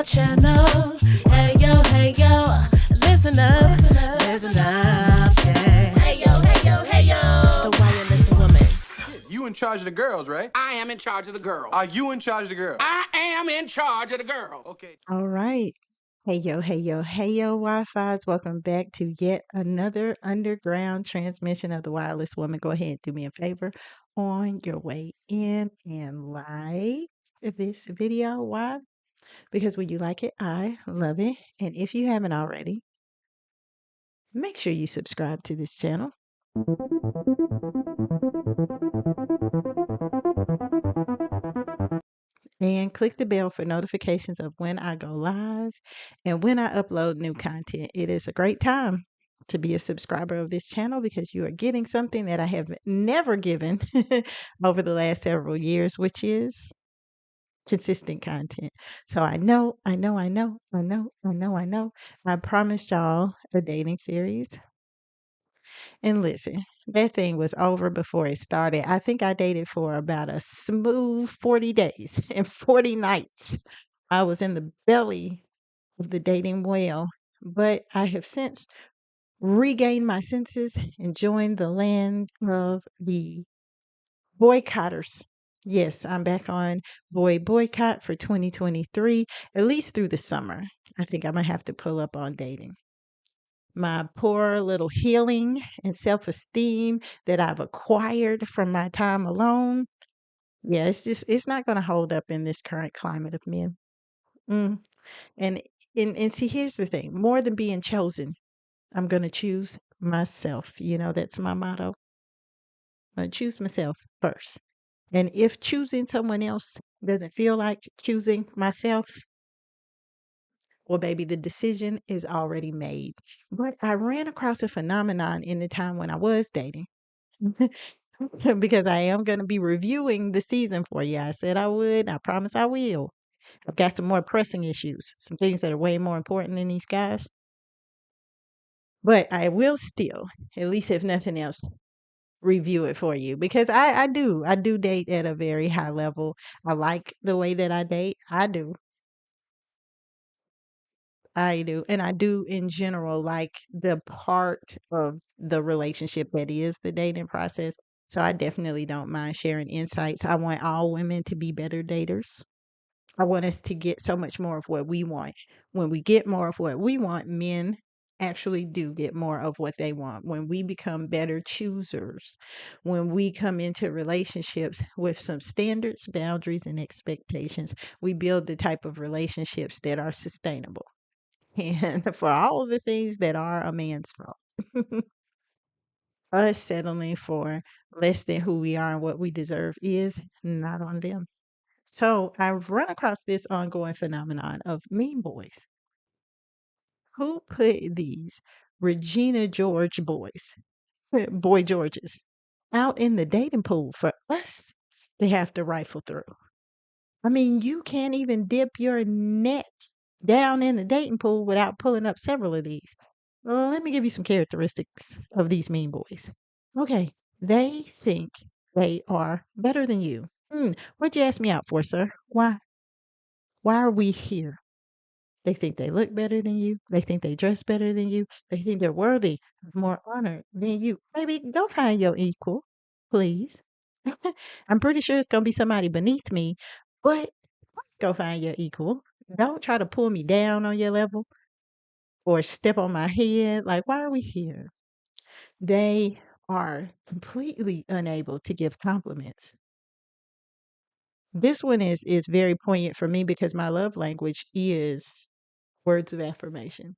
our channel. Hey yo, listen up, listen up, yeah. Hey yo, the wireless woman. You in charge of the girls, right? I am in charge of the girls. Are you in charge of the girls? I am in charge of the girls. Okay. All right. Hey, yo, Wi-Fi's. Welcome back to yet another underground transmission of the Wireless Woman. Go ahead and do me a favor on your way in and like this video. Why? Because when you like it, I love it. And if you haven't already, make sure you subscribe to this channel. And click the bell for notifications of when I go live and when I upload new content. It is a great time to be a subscriber of this channel because you are getting something that I have never given over the last several years, which is consistent content. So I promised y'all a dating series. And listen, that thing was over before it started. I think I dated for about a smooth 40 days and 40 nights. I was in the belly of the dating whale, but I have since regained my senses and joined the land of the boycotters. Yes, I'm back on boycott for 2023, at least through the summer. I think I'm going to have to pull up on dating. My poor little healing and self-esteem that I've acquired from my time alone. Yeah, it's not going to hold up in this current climate of men. Mm. And, and see, here's the thing, more than being chosen, I'm going to choose myself. You know, that's my motto. I'm going to choose myself first. And if choosing someone else doesn't feel like choosing myself, well, baby, the decision is already made. But I ran across a phenomenon in the time when I was dating. Because I am going to be reviewing the season for you. I said I would. I promise I will. I've got some more pressing issues, some things that are way more important than these guys. But I will still, at least if nothing else, review it for you because I do date at a very high level. I like the way that I date. I do. And I do in general like the part of the relationship that is the dating process. So I definitely don't mind sharing insights. I want all women to be better daters. I want us to get so much more of what we want. When we get more of what we want, men actually do get more of what they want. When we become better choosers, when we come into relationships with some standards, boundaries, and expectations, we build the type of relationships that are sustainable. And for all of the things that are a man's fault, us settling for less than who we are and what we deserve is not on them. So I've run across this ongoing phenomenon of mean boys. Who put these Regina George boys, boy Georges, out in the dating pool for us to have to rifle through? I mean, you can't even dip your net down in the dating pool without pulling up several of these. Well, let me give you some characteristics of these mean boys. Okay, they think they are better than you. What'd you ask me out for, sir? Why? Why are we here? They think they look better than you. They think they dress better than you. They think they're worthy of more honor than you. Baby, go find your equal, please. I'm pretty sure it's going to be somebody beneath me, but go find your equal. Don't try to pull me down on your level or step on my head. Like, why are we here? They are completely unable to give compliments. This one is very poignant for me because my love language is words of affirmation.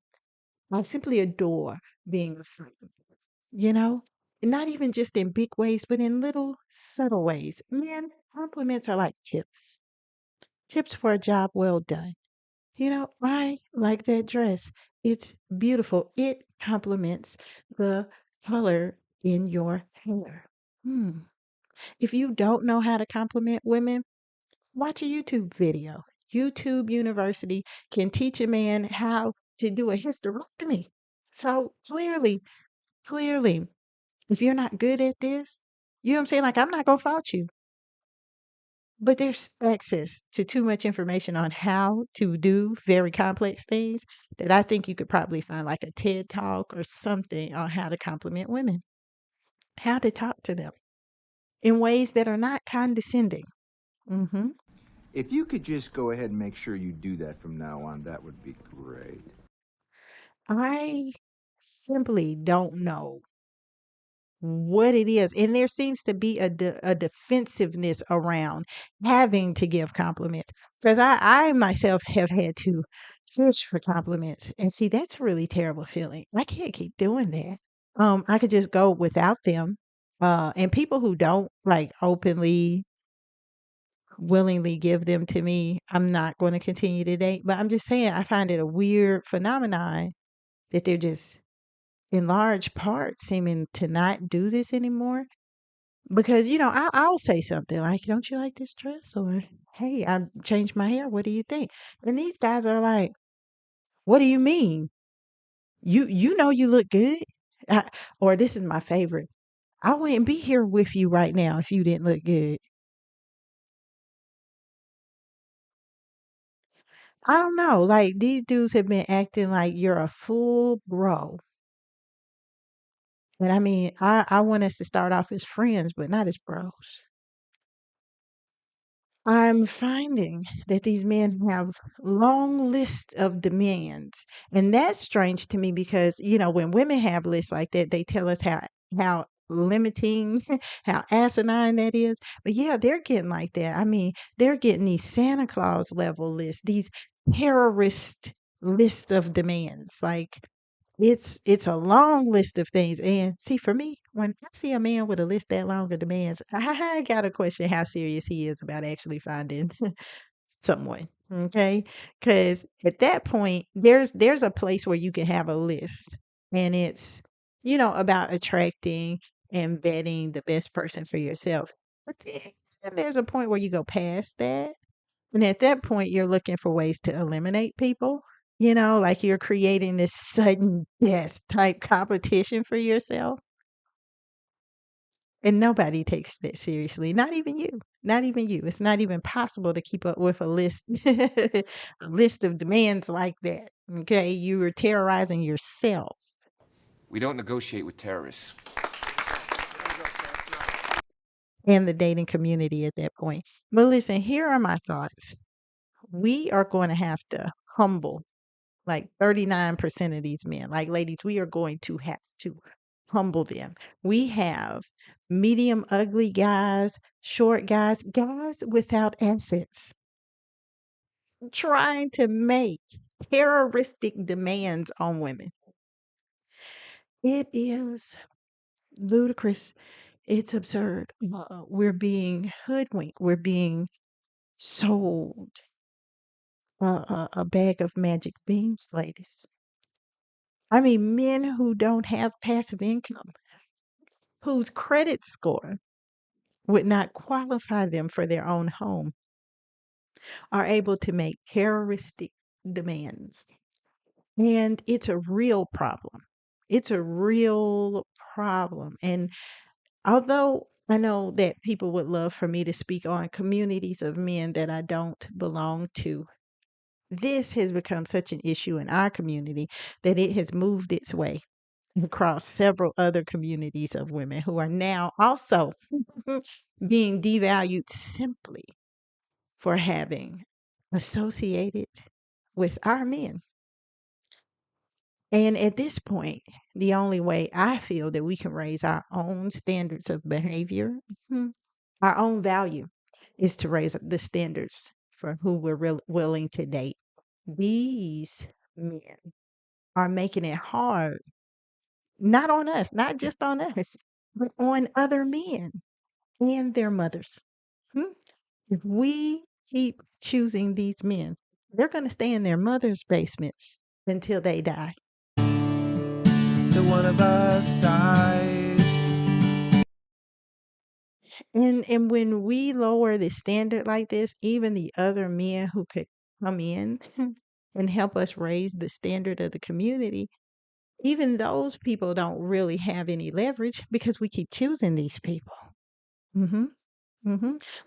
I simply adore being affirmed, you know? Not even just in big ways, but in little subtle ways. Man, compliments are like tips. Tips for a job well done. You know, I like that dress. It's beautiful. It complements the color in your hair. Hmm. If you don't know how to compliment women, watch a YouTube video. YouTube University can teach a man how to do a hysterectomy. So clearly, if you're not good at this, you know what I'm saying? Like, I'm not going to fault you. but there's access to too much information on how to do very complex things that I think you could probably find like a TED talk or something on how to compliment women, how to talk to them in ways that are not condescending. hmm If you could just go ahead and make sure you do that from now on, that would be great. I simply don't know what it is. And there seems to be a defensiveness around having to give compliments. Because I myself have had to search for compliments. And see, that's a really terrible feeling. I can't keep doing that. I could just go without them. And people who don't like openly, willingly give them to me, I'm not going to continue to date. But I'm just saying, I find it a weird phenomenon that they're just in large part seeming to not do this anymore. Because, I'll say something like, "Don't you like this dress?" Or, "Hey, I changed my hair. What do you think?" And these guys are like, "What do you mean? You know you look good?" Or this is my favorite. "I wouldn't be here with you right now if you didn't look good." I don't know. Like these dudes have been acting like you're a full bro. And I mean, I want us to start off as friends, but not as bros. I'm finding that these men have long lists of demands. And that's strange to me because, when women have lists like that, they tell us how limiting, how asinine that is. But yeah, they're getting like that. I mean, they're getting these Santa Claus level lists, these terrorist lists of demands. Like it's a long list of things. And see, for me, when I see a man with a list that long of demands, I gotta question how serious he is about actually finding someone. Okay, because at that point, there's a place where you can have a list, and it's about attracting and vetting the best person for yourself. But then there's a point where you go past that, and at that point, you're looking for ways to eliminate people. Like you're creating this sudden death type competition for yourself. And nobody takes that seriously. Not even you. Not even you. It's not even possible to keep up with a list a list of demands like that. Okay. You are terrorizing yourself We don't negotiate with terrorists. and the dating community at that point. But listen, here are my thoughts. We are going to have to humble like 39% of these men. Like, ladies, we are going to have to humble them. We have medium ugly guys, short guys, guys without assets, trying to make terroristic demands on women. It is ludicrous. It's absurd. We're being hoodwinked. We're being sold a bag of magic beans, ladies. I mean, men who don't have passive income, whose credit score would not qualify them for their own home, are able to make terroristic demands. And it's a real problem. It's a real problem. And although I know that people would love for me to speak on communities of men that I don't belong to, this has become such an issue in our community that it has moved its way across several other communities of women who are now also being devalued simply for having associated with our men. And at this point, the only way I feel that we can raise our own standards of behavior, our own value, is to raise the standards for who we're willing to date. These men are making it hard, not on us, not just on us, but on other men and their mothers. Hmm? If we keep choosing these men, they're going to stay in their mother's basements until they die. Till one of us dies. And when we lower the standard like this, even the other men who could come in and help us raise the standard of the community, even those people don't really have any leverage because we keep choosing these people. hmm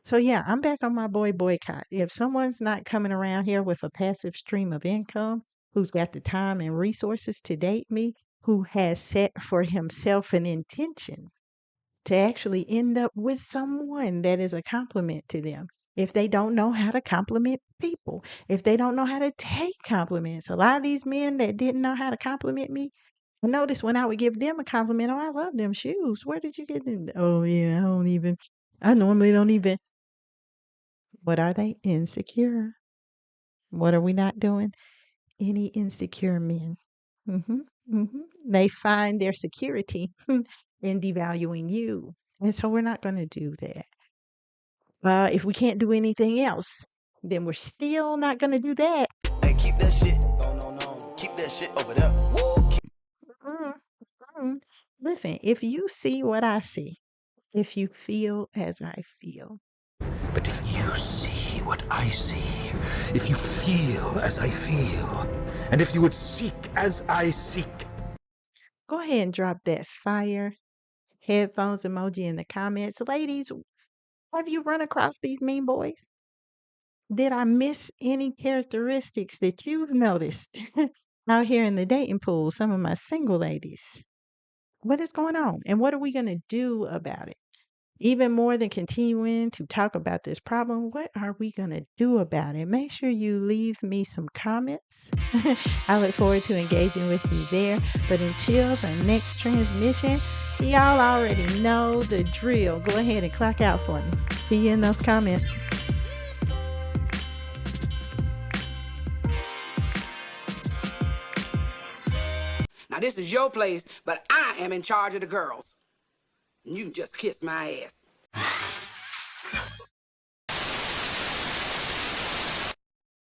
So yeah, I'm back on my boy boycott. If someone's not coming around here with a passive stream of income, who's got the time and resources to date me, who has set for himself an intention to actually end up with someone that is a compliment to them. If they don't know how to compliment people, if they don't know how to take compliments, a lot of these men that didn't know how to compliment me, I noticed when I would give them a compliment, oh, I love them shoes. Where did you get them? Oh, yeah, I normally don't even. What are they? Insecure. What are we not doing? Any insecure men. hmm They find their security in devaluing you. And so we're not going to do that. If we can't do anything else, then we're still not going to do that. Hey, keep that shit. No. Keep that shit over there. Mm, mm. Listen, if you see what I see, if you feel as I feel, But if you see what I see, if you feel as I feel, and if you would seek as I seek, go ahead and drop that fire headphones emoji in the comments. Ladies, have you run across these mean boys? Did I miss any characteristics that you've noticed out here in the dating pool? Some of my single ladies. What is going on? And what are we going to do about it? Even more than continuing to talk about this problem, what are we going to do about it? Make sure you leave me some comments. I look forward to engaging with you there. But until the next transmission, y'all already know the drill. Go ahead and clock out for me. See you in those comments. Now, this is your place, but I am in charge of the girls. And you can just kiss my ass.